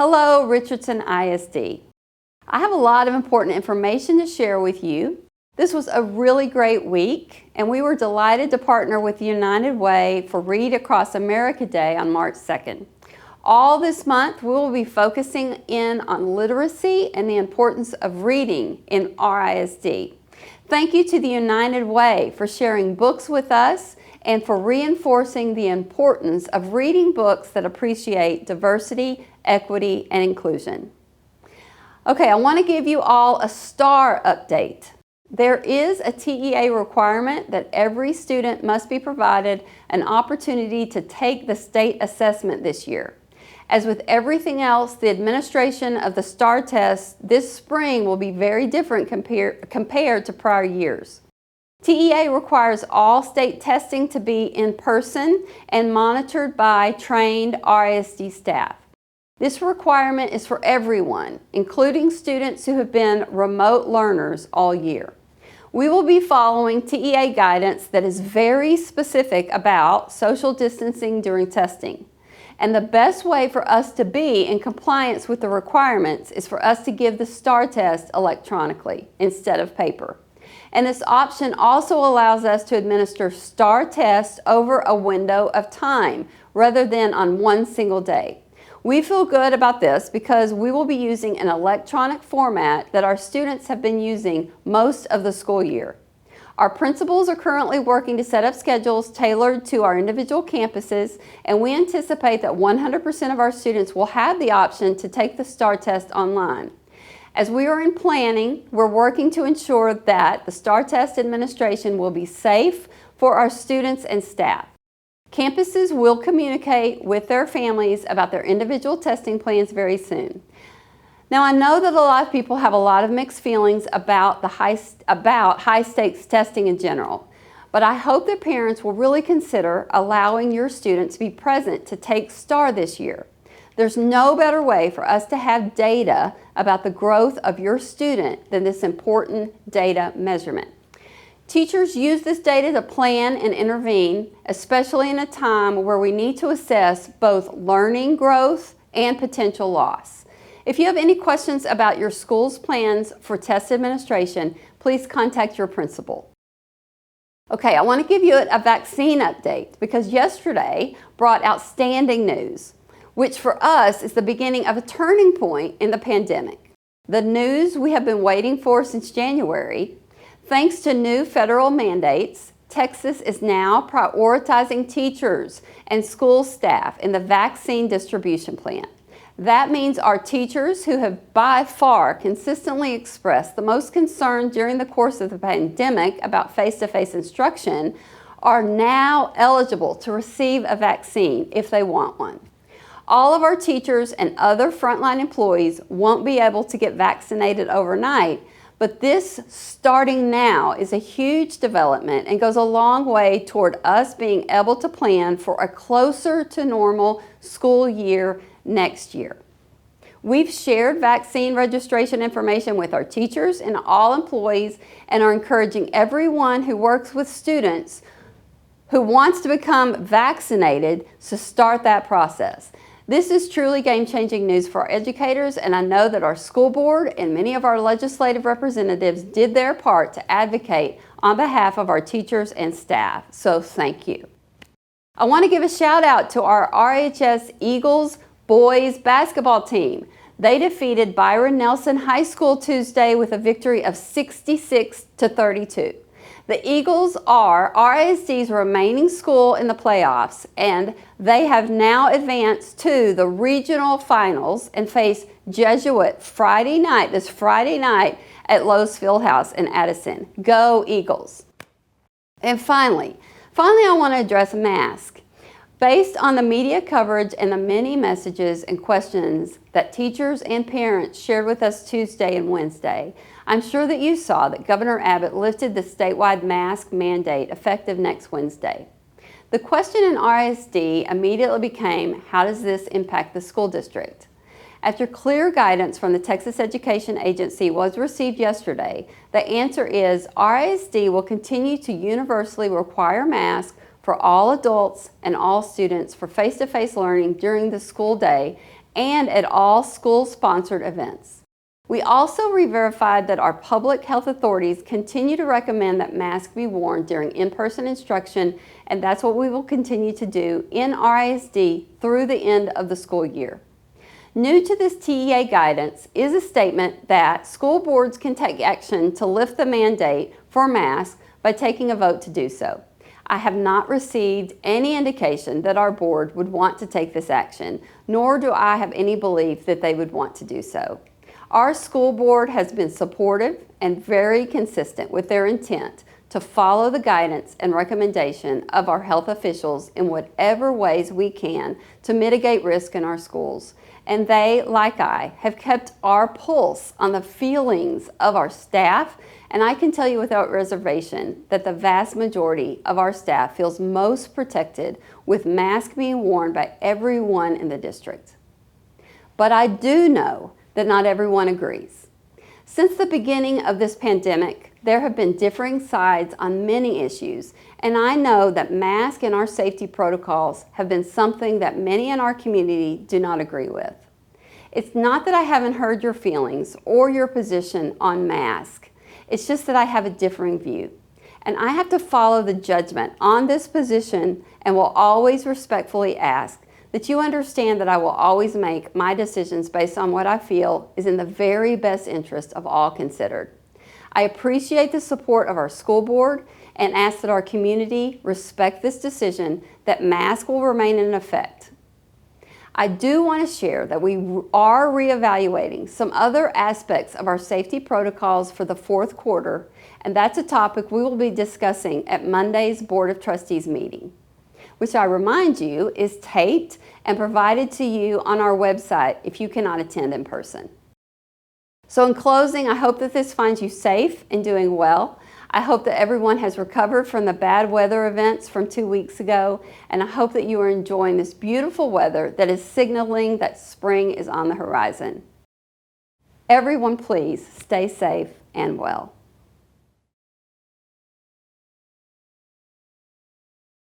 Hello, Richardson ISD. I have a lot of important information to share with you. This was a really great week, and we were delighted to partner with United Way for Read Across America Day on March 2nd. All this month, we will be focusing in on literacy and the importance of reading in RISD. Thank you to the United Way for sharing books with us and for reinforcing the importance of reading books that appreciate diversity, equity, and inclusion. Okay, I want to give you all a STAR update. There is a TEA requirement that every student must be provided an opportunity to take the state assessment this year. As with everything else, the administration of the STAR test this spring will be very different compared to prior years. TEA requires all state testing to be in person and monitored by trained RISD staff. This requirement is for everyone, including students who have been remote learners all year. We will be following TEA guidance that is very specific about social distancing during testing. And the best way for us to be in compliance with the requirements is for us to give the STAR test electronically instead of paper. And this option also allows us to administer STAR tests over a window of time rather than on one single day. We feel good about this because we will be using an electronic format that our students have been using most of the school year. Our principals are currently working to set up schedules tailored to our individual campuses, and we anticipate that 100% of our students will have the option to take the STAR test online. As we are in planning, we're working to ensure that the STAR test administration will be safe for our students and staff. Campuses will communicate with their families about their individual testing plans very soon. Now, I know that a lot of people have a lot of mixed feelings about high-stakes testing in general, but I hope that parents will really consider allowing your students to be present to take STAR this year. There's no better way for us to have data about the growth of your student than this important data measurement. Teachers use this data to plan and intervene, especially in a time where we need to assess both learning growth and potential loss. If you have any questions about your school's plans for test administration, please contact your principal. Okay, I want to give you a vaccine update because yesterday brought outstanding news, which for us is the beginning of a turning point in the pandemic. The news we have been waiting for since January. Thanks to new federal mandates, Texas is now prioritizing teachers and school staff in the vaccine distribution plan. That means our teachers, who have by far consistently expressed the most concern during the course of the pandemic about face-to-face instruction, are now eligible to receive a vaccine if they want one. All of our teachers and other frontline employees won't be able to get vaccinated overnight, but this starting now is a huge development and goes a long way toward us being able to plan for a closer to normal school year next year. We've shared vaccine registration information with our teachers and all employees and are encouraging everyone who works with students who wants to become vaccinated to start that process. This is truly game-changing news for our educators, and I know that our school board and many of our legislative representatives did their part to advocate on behalf of our teachers and staff, so thank you. I want to give a shout out to our RHS Eagles boys basketball team. They defeated Byron Nelson High School Tuesday with a victory of 66-32. The Eagles are RISD's remaining school in the playoffs, and they have now advanced to the regional finals and face Jesuit this Friday night at Lowe's Fieldhouse in Addison. Go Eagles! And finally, I want to address masks. Based on the media coverage and the many messages and questions that teachers and parents shared with us Tuesday and Wednesday, I'm sure that you saw that Governor Abbott lifted the statewide mask mandate effective next Wednesday. The question in RISD immediately became, how does this impact the school district? After clear guidance from the Texas Education Agency was received yesterday, the answer is RISD will continue to universally require masks for all adults and all students for face-to-face learning during the school day, and at all school-sponsored events. We also re-verified that our public health authorities continue to recommend that masks be worn during in-person instruction, and that's what we will continue to do in RISD through the end of the school year. New to this TEA guidance is a statement that school boards can take action to lift the mandate for masks by taking a vote to do so. I have not received any indication that our board would want to take this action, nor do I have any belief that they would want to do so. Our school board has been supportive and very consistent with their intent to follow the guidance and recommendation of our health officials in whatever ways we can to mitigate risk in our schools. And they, like I, have kept our pulse on the feelings of our staff, and I can tell you without reservation that the vast majority of our staff feels most protected with masks being worn by everyone in the district. But I do know that not everyone agrees. Since the beginning of this pandemic, there have been differing sides on many issues, and I know that masks and our safety protocols have been something that many in our community do not agree with. It's not that I haven't heard your feelings or your position on masks. It's just that I have a differing view. And I have to follow the judgment on this position and will always respectfully ask that you understand that I will always make my decisions based on what I feel is in the very best interest of all considered. I appreciate the support of our school board and ask that our community respect this decision that masks will remain in effect. I do want to share that we are reevaluating some other aspects of our safety protocols for the fourth quarter, and that's a topic we will be discussing at Monday's Board of Trustees meeting, which I remind you is taped and provided to you on our website if you cannot attend in person. So in closing, I hope that this finds you safe and doing well. I hope that everyone has recovered from the bad weather events from 2 weeks ago, and I hope that you are enjoying this beautiful weather that is signaling that spring is on the horizon. Everyone, please stay safe and well.